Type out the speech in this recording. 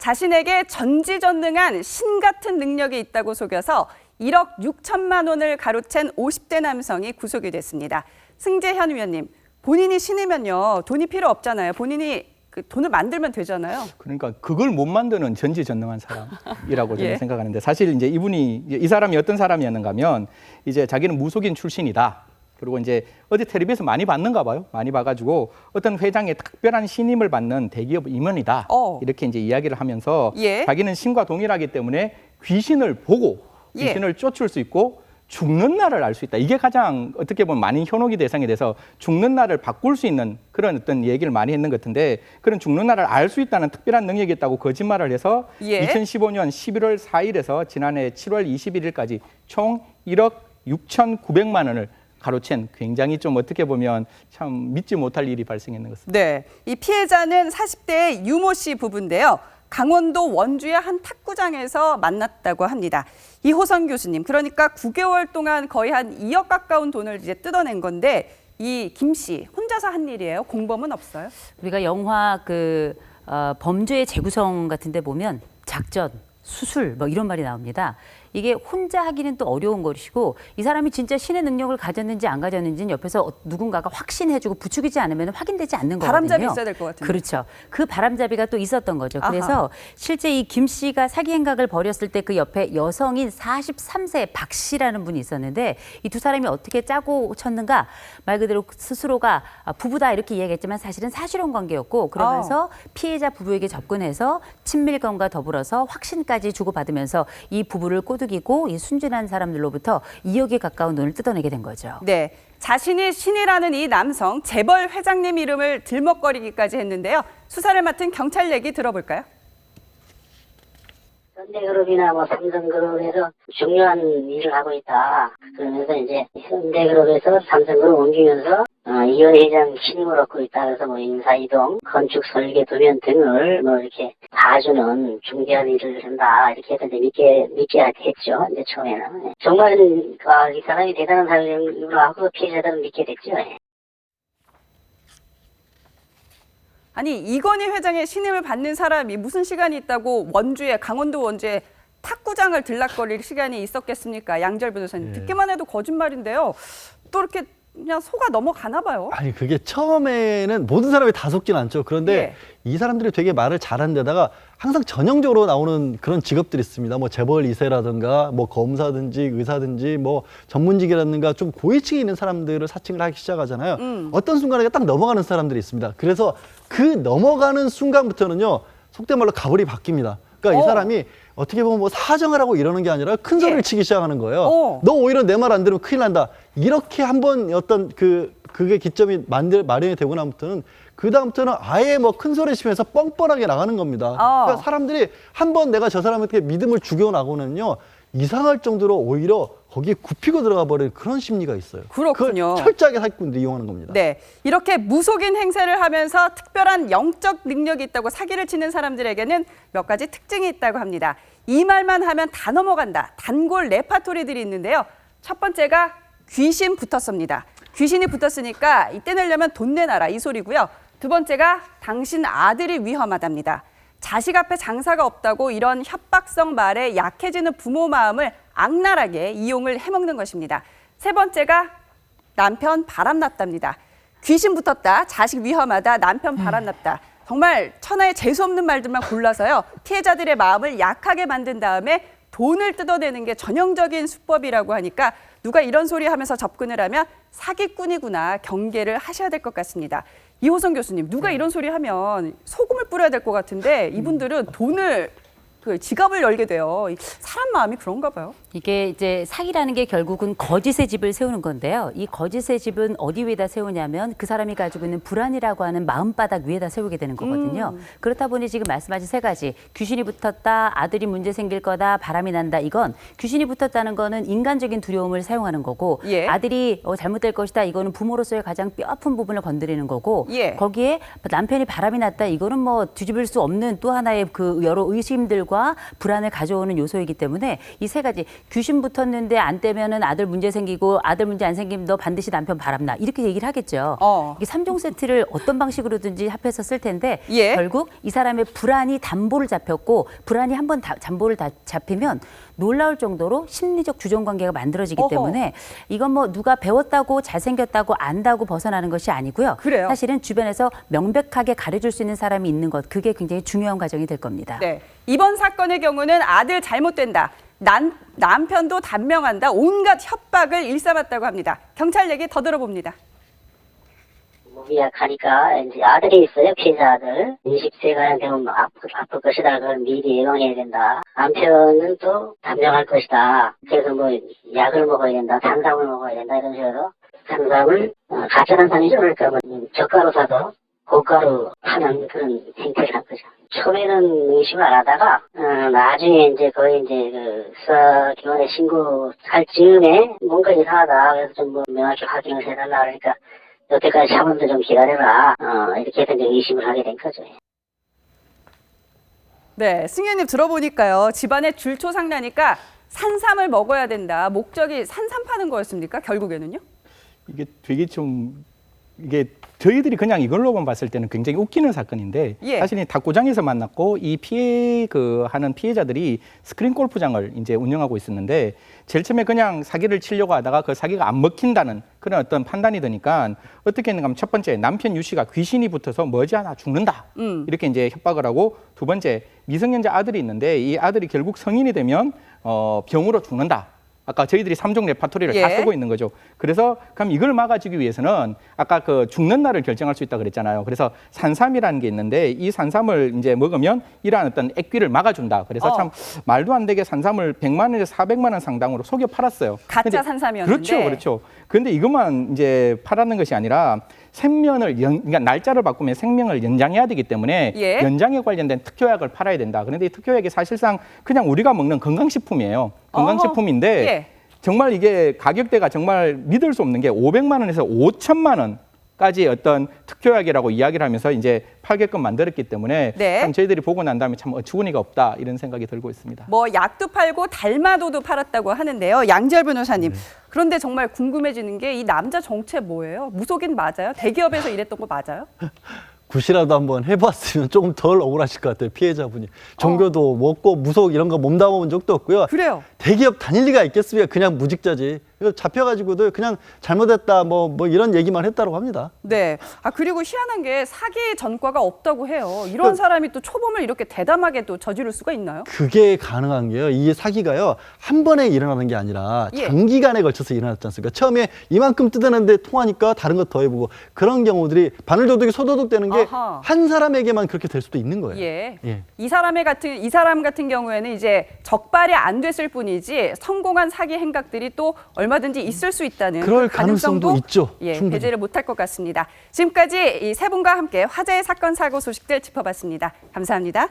자신에게 전지전능한 신 같은 능력이 있다고 속여서 1억 6천만 원을 가로챈 50대 남성이 구속이 됐습니다. 승재현 위원님, 본인이 신이면요, 돈이 필요 없잖아요. 본인이 돈을 만들면 되잖아요. 그러니까 그걸 못 만드는 전지전능한 사람이라고 저는 예. 생각하는데, 사실 이제 이 사람이 어떤 사람이었는가 하면, 이제 자기는 무속인 출신이다. 그리고 이제 어디 텔레비에서 많이 봤는가 봐요. 많이 봐가지고 어떤 회장의 특별한 신임을 받는 대기업 임원이다. 이렇게 이제 이야기를 하면서 예. 자기는 신과 동일하기 때문에 귀신을 보고 귀신을 쫓을 수 있고 죽는 날을 알 수 있다. 이게 가장 어떻게 보면 많은 현혹의 대상이 돼서 죽는 날을 바꿀 수 있는 그런 어떤 얘기를 많이 했는 것 같은데, 그런 죽는 날을 알 수 있다는 특별한 능력이 있다고 거짓말을 해서 2015년 11월 4일에서 지난해 7월 21일까지 총 1억 6,900만 원을 가로챈, 굉장히 좀 어떻게 보면 참 믿지 못할 일이 발생했는 것 같습니다. 네, 이 피해자는 40대의 유모 씨 부부인데요. 강원도 원주의 한 탁구장에서 만났다고 합니다. 이호선 교수님, 그러니까 9개월 동안 거의 한 2억 가까운 돈을 이제 뜯어낸 건데, 이 김 씨 혼자서 한 일이에요? 공범은 없어요? 우리가 영화 범죄의 재구성 같은 데 보면 작전, 수술 뭐 이런 말이 나옵니다. 이게 혼자 하기는 또 어려운 것이고, 이 사람이 진짜 신의 능력을 가졌는지 안 가졌는지는 옆에서 누군가가 확신해주고 부추기지 않으면 확인되지 않는 거거든요. 바람잡이 있어야 될 것 같은데. 그렇죠. 그 바람잡이가 또 있었던 거죠. 그래서 실제 이 김 씨가 사기 행각을 벌였을 때 그 옆에 여성인 43세 박 씨라는 분이 있었는데, 이 두 사람이 어떻게 짜고 쳤는가, 말 그대로 스스로가 부부다 이렇게 이야기했지만 사실은 사실혼 관계였고, 그러면서 피해자 부부에게 접근해서 친밀감과 더불어서 확신까지 주고받으면서 이 부부를 꼬드기고 이 순진한 사람들로부터 2억에 가까운 돈을 뜯어내게 된 거죠. 네, 자신이 신이라는 이 남성, 재벌 회장님 이름을 들먹거리기까지 했는데요. 수사를 맡은 경찰 얘기 들어볼까요? 현대그룹이나 삼성그룹에서 중요한 일을 하고 있다. 그러면서 이제 현대그룹에서 삼성그룹 옮기면서 이현 회장 신임을 얻고 있다. 그래서 인사이동, 건축 설계 도면 등을 이렇게 봐주는 중대한 일을 한다. 이렇게 해서 이제 믿게 했죠. 이제 처음에는. 정말 이 사람이 대단한 사람으로 하고 피해자들은 믿게 됐죠. 아니, 이건희 회장의 신임을 받는 사람이 무슨 시간이 있다고 강원도 원주에 탁구장을 들락거릴 시간이 있었겠습니까? 양절 변호사님. 듣기만 해도 거짓말인데요. 또 이렇게 그냥 속아 넘어가나 봐요. 아니, 그게 처음에는 모든 사람이 다 속진 않죠. 그런데 이 사람들이 되게 말을 잘하는 데다가 항상 전형적으로 나오는 그런 직업들이 있습니다. 재벌 2세라든가 검사든지 의사든지 전문직이라든가 좀 고위층에 있는 사람들을 사칭을 하기 시작하잖아요. 어떤 순간에 딱 넘어가는 사람들이 있습니다. 그래서 그 넘어가는 순간부터는요, 속된 말로 가불이 바뀝니다. 그러니까 이 사람이 어떻게 보면 사정을 하고 이러는 게 아니라 큰 소리를 치기 시작하는 거예요. 너 오히려 내 말 안 들으면 큰일 난다. 이렇게 한번 어떤 그게 기점이 마련이 되고 나부터는 그다음부터는 아예 큰 소리 치면서 뻔뻔하게 나가는 겁니다. 그러니까 사람들이 한번 내가 저 사람한테 믿음을 죽여 나고는요, 이상할 정도로 오히려 거기에 굽히고 들어가 버리는 그런 심리가 있어요. 그렇군요. 그걸 철저하게 사기꾼들이 이용하는 겁니다. 네, 이렇게 무속인 행세를 하면서 특별한 영적 능력이 있다고 사기를 치는 사람들에게는 몇 가지 특징이 있다고 합니다. 이 말만 하면 다 넘어간다. 단골 레파토리들이 있는데요. 첫 번째가 귀신 붙었습니다. 귀신이 붙었으니까 이때 내려면 돈 내놔라, 이 소리고요. 두 번째가 당신 아들이 위험하답니다. 자식 앞에 장사가 없다고 이런 협박성 말에 약해지는 부모 마음을 악랄하게 이용을 해먹는 것입니다. 세 번째가 남편 바람났답니다. 귀신 붙었다, 자식 위험하다, 남편 바람났다. 정말 천하의 재수없는 말들만 골라서요, 피해자들의 마음을 약하게 만든 다음에 돈을 뜯어내는 게 전형적인 수법이라고 하니까 누가 이런 소리 하면서 접근을 하면 사기꾼이구나 경계를 하셔야 될 것 같습니다. 이호선 교수님, 누가 이런 소리 하면 소금을 뿌려야 될 것 같은데 이분들은 돈을 지갑을 열게 돼요. 사람 마음이 그런가 봐요. 이게 이제 사기라는 게 결국은 거짓의 집을 세우는 건데요. 이 거짓의 집은 어디 위에다 세우냐면 그 사람이 가지고 있는 불안이라고 하는 마음바닥 위에다 세우게 되는 거거든요. 그렇다 보니 지금 말씀하신 세 가지, 귀신이 붙었다, 아들이 문제 생길 거다, 바람이 난다, 이건 귀신이 붙었다는 거는 인간적인 두려움을 사용하는 거고, 아들이 잘못될 것이다, 이거는 부모로서의 가장 뼈아픈 부분을 건드리는 거고, 거기에 남편이 바람이 났다, 이거는 뒤집을 수 없는 또 하나의 여러 의심들과 불안을 가져오는 요소이기 때문에 이 세 가지, 귀신 붙었는데 안 떼면은 아들 문제 생기고 아들 문제 안 생기면 너 반드시 남편 바람나 이렇게 얘기를 하겠죠. 이게 3종 세트를 어떤 방식으로든지 합해서 쓸 텐데 예. 결국 이 사람의 불안이 담보를 잡혔고 불안이 한번 담보를 다 잡히면 놀라울 정도로 심리적 주종 관계가 만들어지기 어허. 때문에 이건 뭐 누가 배웠다고 잘생겼다고 안다고 벗어나는 것이 아니고요. 그래요? 사실은 주변에서 명백하게 가려줄 수 있는 사람이 있는 것 그게 굉장히 중요한 과정이 될 겁니다. 네. 이번 사건의 경우는 아들 잘못된다. 남편도 단명한다. 온갖 협박을 일삼았다고 합니다. 경찰 얘기 더 들어봅니다. 무기약하니까 이제 아들이 있어요. 피해자 아들. 20세가 되면 아플 것이다. 그걸 미리 예방해야 된다. 남편은 또 단명할 것이다. 그래서 뭐 약을 먹어야 된다. 탄산을 먹어야 된다. 이런 식으로 탄산을 가짜탄산이죠. 그러니까 뭐 저가로 사도 고가로 파는 그런 행태를 한 거죠. 처음에는 의심을 안 하다가 나중에 이제 거의 이제 그 수사기관에 신고할 즈음에 뭔가 이상하다. 그래서 좀 뭐 명확히 확인을 해달라. 그러니까 여태까지 참은데 좀 기다려라. 이렇게 해서 이제 의심을 하게 된 거죠. 네, 승현님 들어보니까요. 집안에 줄초상나니까 산삼을 먹어야 된다. 목적이 산삼 파는 거였습니까? 결국에는요? 이게 되게 좀 이게 저희들이 그냥 이걸로만 봤을 때는 굉장히 웃기는 사건인데 예. 사실은 탁구장에서 만났고 이 하는 피해자들이 스크린 골프장을 이제 운영하고 있었는데 제일 처음에 그냥 사기를 치려고 하다가 그 사기가 안 먹힌다는 그런 어떤 판단이 드니까 어떻게 했는가 하면 첫 번째 남편 유 씨가 귀신이 붙어서 머지않아 죽는다 이렇게 이제 협박을 하고 두 번째 미성년자 아들이 있는데 이 아들이 결국 성인이 되면 병으로 죽는다. 아까 저희들이 3종 레파토리를 다 예. 쓰고 있는 거죠. 그래서 그럼 이걸 막아주기 위해서는 아까 그 죽는 날을 결정할 수 있다 그랬잖아요. 그래서 산삼이라는 게 있는데 이 산삼을 이제 먹으면 이러한 어떤 액귀를 막아준다. 그래서 참 말도 안 되게 산삼을 100만 원에서 400만 원 상당으로 속여 팔았어요. 가짜 산삼이었는데. 그렇죠. 그런데 이것만 이제 팔았는 것이 아니라 그러니까 날짜를 바꾸면 생명을 연장해야 되기 때문에 예. 연장에 관련된 특효약을 팔아야 된다. 그런데 이 특효약이 사실상 그냥 우리가 먹는 건강식품이에요. 건강식품인데 예. 정말 이게 가격대가 정말 믿을 수 없는 게 500만 원에서 5천만 원까지 어떤 특효약이라고 이야기를 하면서 이제 팔게끔 만들었기 때문에 네. 참 저희들이 보고 난 다음에 참 어처구니가 없다 이런 생각이 들고 있습니다. 뭐 약도 팔고 달마도도 팔았다고 하는데요. 양지열 변호사님. 그런데 정말 궁금해지는 게 이 남자 정체 뭐예요? 무속인 맞아요? 대기업에서 일했던 거 맞아요? 굿이라도 한번 해봤으면 조금 덜 억울하실 것 같아요. 피해자분이. 종교도 먹고 무속 이런 거 몸담아본 적도 없고요. 그래요. 대기업 다닐 리가 있겠습니까? 그냥 무직자지. 이거 잡혀가지고도 그냥 잘못했다 뭐 이런 얘기만 했다고 합니다. 네. 그리고 희한한 게 사기 전과가 없다고 해요. 이런 사람이 또 초범을 이렇게 대담하게 또 저지를 수가 있나요? 그게 가능한 게요. 이 사기가요. 한 번에 일어나는 게 아니라 예. 장기간에 걸쳐서 일어났지 않습니까? 처음에 이만큼 뜯어냈는데 통하니까 다른 것 더 해보고 그런 경우들이 바늘도둑이 소도둑 되는 게 아하. 한 사람에게만 그렇게 될 수도 있는 거예요. 예. 예. 이 사람 같은 경우에는 이제 적발이 안 됐을 뿐이지 성공한 사기 행각들이 또 얼마든지 있을 수 있다는 그럴 그 가능성도 가능성도 있죠. 예, 충분히. 배제를 못할 것 같습니다. 지금까지 이 세 분과 함께 화제의 사건 사고 소식들 짚어봤습니다. 감사합니다.